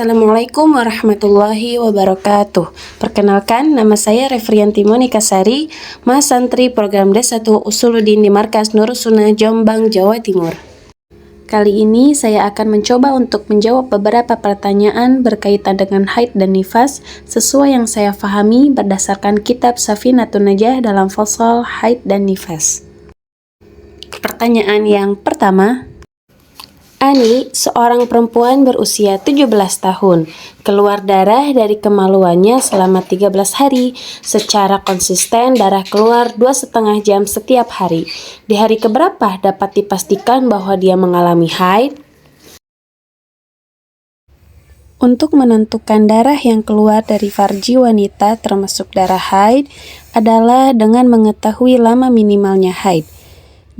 Assalamualaikum warahmatullahi wabarakatuh. Perkenalkan, nama saya Refrianti Monika Sari, Mahasantri Program D1 Usuluddin di Markas Nurus Sunnah Jombang, Jawa Timur. Kali ini saya akan mencoba untuk menjawab beberapa pertanyaan berkaitan dengan haid dan nifas sesuai yang saya fahami berdasarkan kitab Safinatun Najah dalam fasal haid dan nifas. Pertanyaan yang pertama, Ani, seorang perempuan berusia 17 tahun, keluar darah dari kemaluannya selama 13 hari. Secara konsisten darah keluar 2,5 jam setiap hari. Di hari keberapa dapat dipastikan bahwa dia mengalami haid? Untuk menentukan darah yang keluar dari farji wanita termasuk darah haid adalah dengan mengetahui lama minimalnya haid.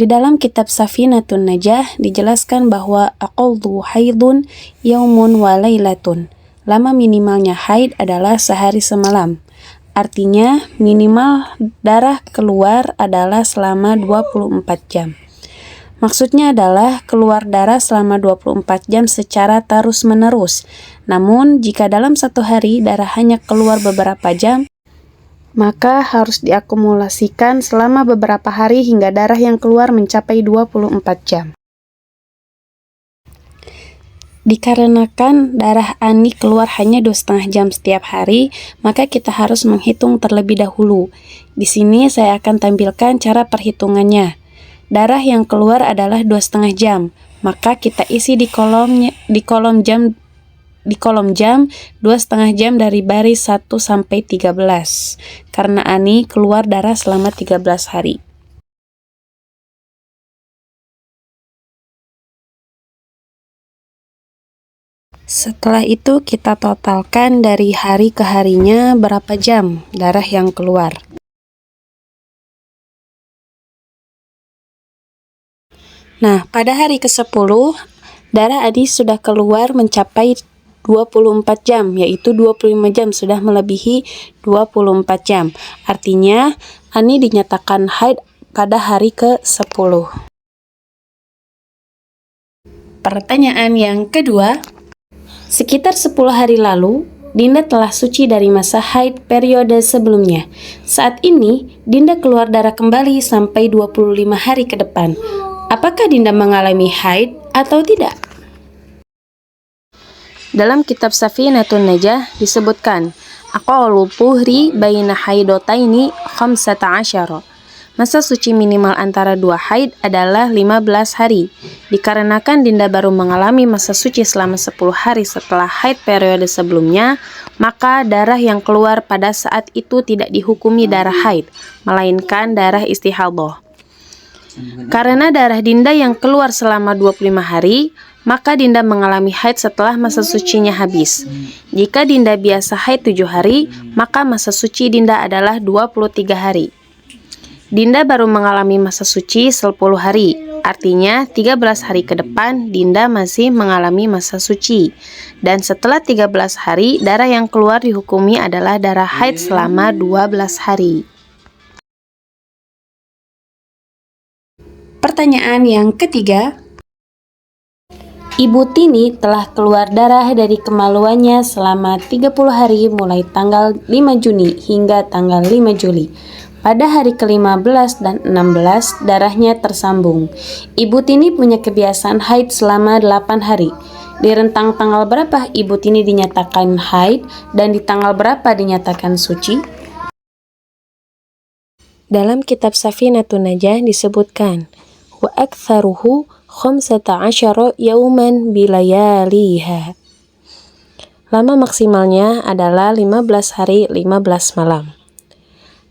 Di dalam kitab Safinatun Najah dijelaskan bahwa aqallu haidun yaumun wa lailatun. Lama minimalnya haid adalah sehari semalam. Artinya minimal darah keluar adalah selama 24 jam. Maksudnya adalah keluar darah selama 24 jam secara terus-menerus. Namun jika dalam satu hari darah hanya keluar beberapa jam, maka harus diakumulasikan selama beberapa hari hingga darah yang keluar mencapai 24 jam. Dikarenakan darah Ani keluar hanya 2,5 jam setiap hari, maka kita harus menghitung terlebih dahulu. Di sini saya akan tampilkan cara perhitungannya. Darah yang keluar adalah 2,5 jam, maka kita isi di kolom jam 2,5 jam dari baris 1 sampai 13 karena Ani keluar darah selama 13 hari. Setelah itu kita totalkan dari hari ke harinya berapa jam darah yang keluar. Nah, pada hari ke-10 darah Ani sudah keluar mencapai 24 jam, yaitu 25 jam sudah melebihi 24 jam. Artinya, Ani dinyatakan haid pada hari ke-10. Pertanyaan yang kedua, sekitar 10 hari lalu, Dinda telah suci dari masa haid periode sebelumnya. Saat ini, Dinda keluar darah kembali sampai 25 hari ke depan. Apakah Dinda mengalami haid atau tidak? Dalam kitab Safinatun Najah disebutkan, aqallu tuhri baina haidotaini 15. Masa suci minimal antara dua haid adalah 15 hari. Dikarenakan Dinda baru mengalami masa suci selama 10 hari setelah haid periode sebelumnya, maka darah yang keluar pada saat itu tidak dihukumi darah haid, melainkan darah istihadah. Karena darah Dinda yang keluar selama 25 hari, maka Dinda mengalami haid setelah masa sucinya habis. Jika Dinda biasa haid 7 hari, maka masa suci Dinda adalah 23 hari. Dinda baru mengalami masa suci 10 hari, artinya 13 hari ke depan Dinda masih mengalami masa suci. Dan setelah 13 hari, darah yang keluar dihukumi adalah darah haid selama 12 hari. Pertanyaan yang ketiga, Ibu Tini telah keluar darah dari kemaluannya selama 30 hari mulai tanggal 5 Juni hingga tanggal 5 Juli. Pada hari ke-15 dan 16 darahnya tersambung. Ibu Tini punya kebiasaan haid selama 8 hari. Di rentang tanggal berapa Ibu Tini dinyatakan haid dan di tanggal berapa dinyatakan suci? Dalam kitab Safinatun Najah disebutkan, wa aktsaruhu 15 yauman bilayaliha. Lama maksimalnya adalah 15 hari 15 malam.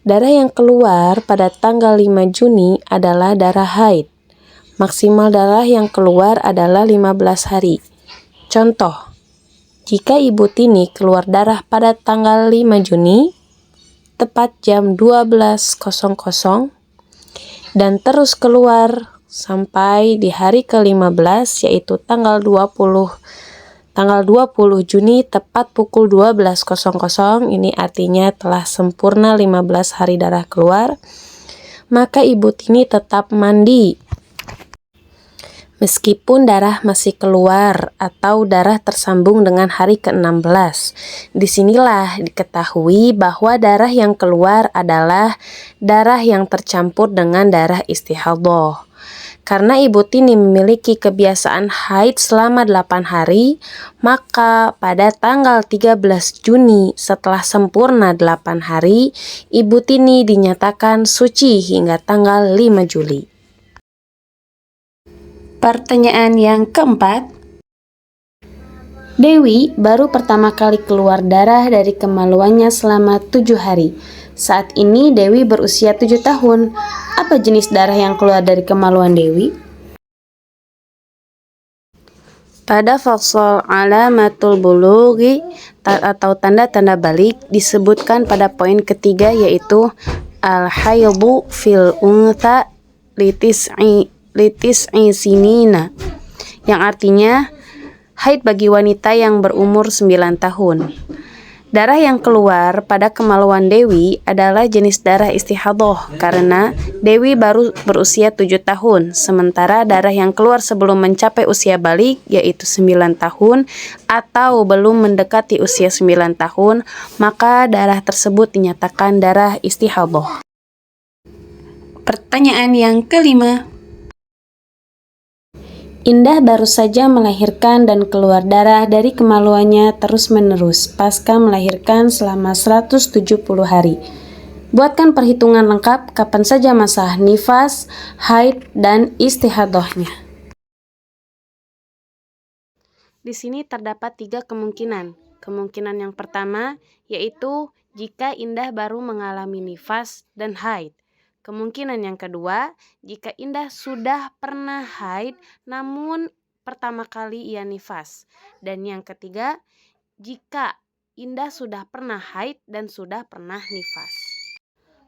Darah yang keluar pada tanggal 5 Juni adalah darah haid. Maksimal darah yang keluar adalah 15 hari. Contoh, jika Ibu Tini keluar darah pada tanggal 5 Juni, tepat jam 12.00 dan terus keluar sampai di hari ke-15 yaitu tanggal 20 Juni tepat pukul 12.00, ini artinya telah sempurna 15 hari darah keluar, maka Ibu Tini tetap mandi. meskipun darah masih keluar atau darah tersambung dengan hari ke-16. Disinilah diketahui bahwa darah yang keluar adalah darah yang tercampur dengan darah istihadhah. Karena Ibu Tini memiliki kebiasaan haid selama 8 hari, maka pada tanggal 13 Juni setelah sempurna 8 hari, Ibu Tini dinyatakan suci hingga tanggal 5 Juli. Pertanyaan yang keempat, Dewi baru pertama kali keluar darah dari kemaluannya selama 7 hari. Saat ini Dewi berusia 7 tahun. Apa jenis darah yang keluar dari kemaluan Dewi? Pada fasal alamatul bulughi atau tanda-tanda balik disebutkan pada poin ketiga, yaitu al-haidhu fil untha litis'i sinina, yang artinya haid bagi wanita yang berumur 9 tahun. Darah yang keluar pada kemaluan Dewi adalah jenis darah istihadhah karena Dewi baru berusia 7 tahun, sementara darah yang keluar sebelum mencapai usia balik yaitu 9 tahun atau belum mendekati usia 9 tahun, maka darah tersebut dinyatakan darah istihadhah. Pertanyaan yang kelima, Indah baru saja melahirkan dan keluar darah dari kemaluannya terus-menerus pasca melahirkan selama 170 hari. Buatkan perhitungan lengkap kapan saja masa nifas, haid, dan istihadhahnya. Di sini terdapat 3 kemungkinan. Kemungkinan yang pertama yaitu jika Indah baru mengalami nifas dan haid. Kemungkinan yang kedua, jika Indah sudah pernah haid namun pertama kali ia nifas. Dan yang ketiga, jika Indah sudah pernah haid dan sudah pernah nifas.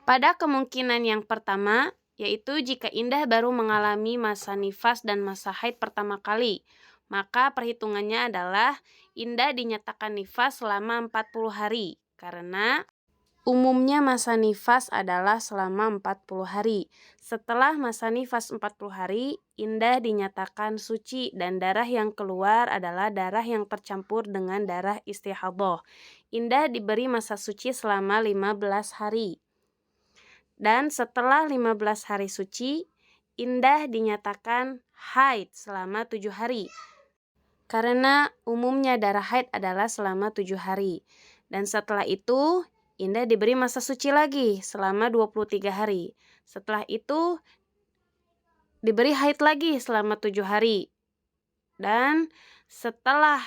Pada kemungkinan yang pertama, yaitu jika Indah baru mengalami masa nifas dan masa haid pertama kali, maka perhitungannya adalah Indah dinyatakan nifas selama 40 hari karena umumnya masa nifas adalah selama 40 hari. Setelah masa nifas 40 hari, Indah dinyatakan suci dan darah yang keluar adalah darah yang tercampur dengan darah istihadhah. Indah diberi masa suci selama 15 hari. Dan setelah 15 hari suci, Indah dinyatakan haid selama 7 hari. Karena umumnya darah haid adalah selama 7 hari. Dan setelah itu, Indah diberi masa suci lagi selama 23 hari. Setelah itu, diberi haid lagi selama 7 hari. Dan setelah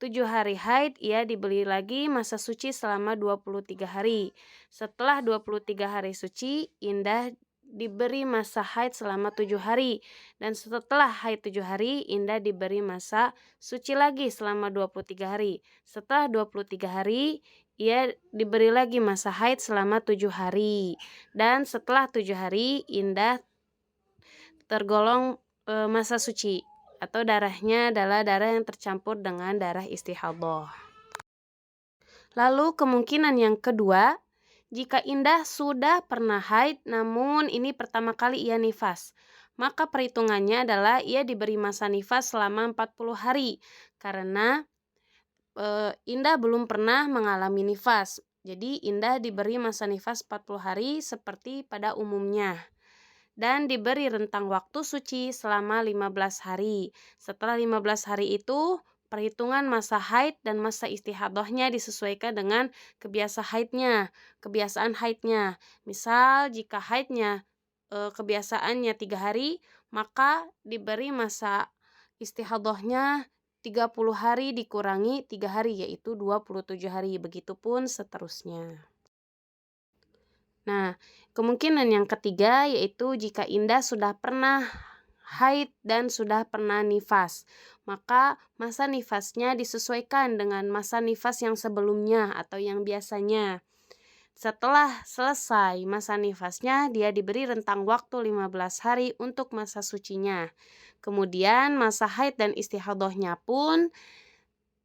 7 hari haid, ia diberi lagi masa suci selama 23 hari. Setelah 23 hari suci, Indah diberi masa haid selama 7 hari. Dan setelah haid 7 hari, Indah diberi masa suci lagi selama 23 hari. Setelah 23 hari, ia diberi lagi masa haid selama 7 hari. Dan setelah 7 hari, Indah tergolong masa suci atau darahnya adalah darah yang tercampur dengan darah istihadhah. Lalu kemungkinan yang kedua, jika Indah sudah pernah haid namun ini pertama kali ia nifas, maka perhitungannya adalah ia diberi masa nifas selama 40 hari karena Indah belum pernah mengalami nifas. Jadi Indah diberi masa nifas 40 hari seperti pada umumnya. Dan diberi rentang waktu suci selama 15 hari. Setelah 15 hari itu, perhitungan masa haid dan masa istihadhahnya disesuaikan dengan kebiasaan haidnya. Misal jika haidnya kebiasaannya 3 hari, maka diberi masa istihadhahnya 30 hari dikurangi 3 hari, yaitu 27 hari. Begitupun seterusnya. Nah, kemungkinan yang ketiga yaitu jika Indah sudah pernah haid dan sudah pernah nifas, maka masa nifasnya disesuaikan dengan masa nifas yang sebelumnya atau yang biasanya. Setelah selesai masa nifasnya, dia diberi rentang waktu 15 hari untuk masa sucinya. Kemudian masa haid dan istihadhahnya pun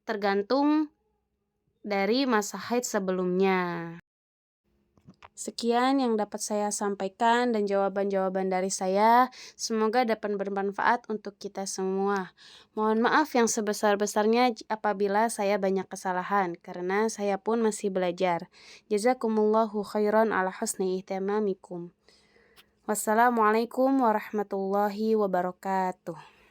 tergantung dari masa haid sebelumnya. Sekian yang dapat saya sampaikan dan jawaban-jawaban dari saya. Semoga dapat bermanfaat untuk kita semua. Mohon maaf yang sebesar-besarnya apabila saya banyak kesalahan, karena saya pun masih belajar. Jazakumullahu khairan ala husni ihtimamikum. Wassalamualaikum warahmatullahi wabarakatuh.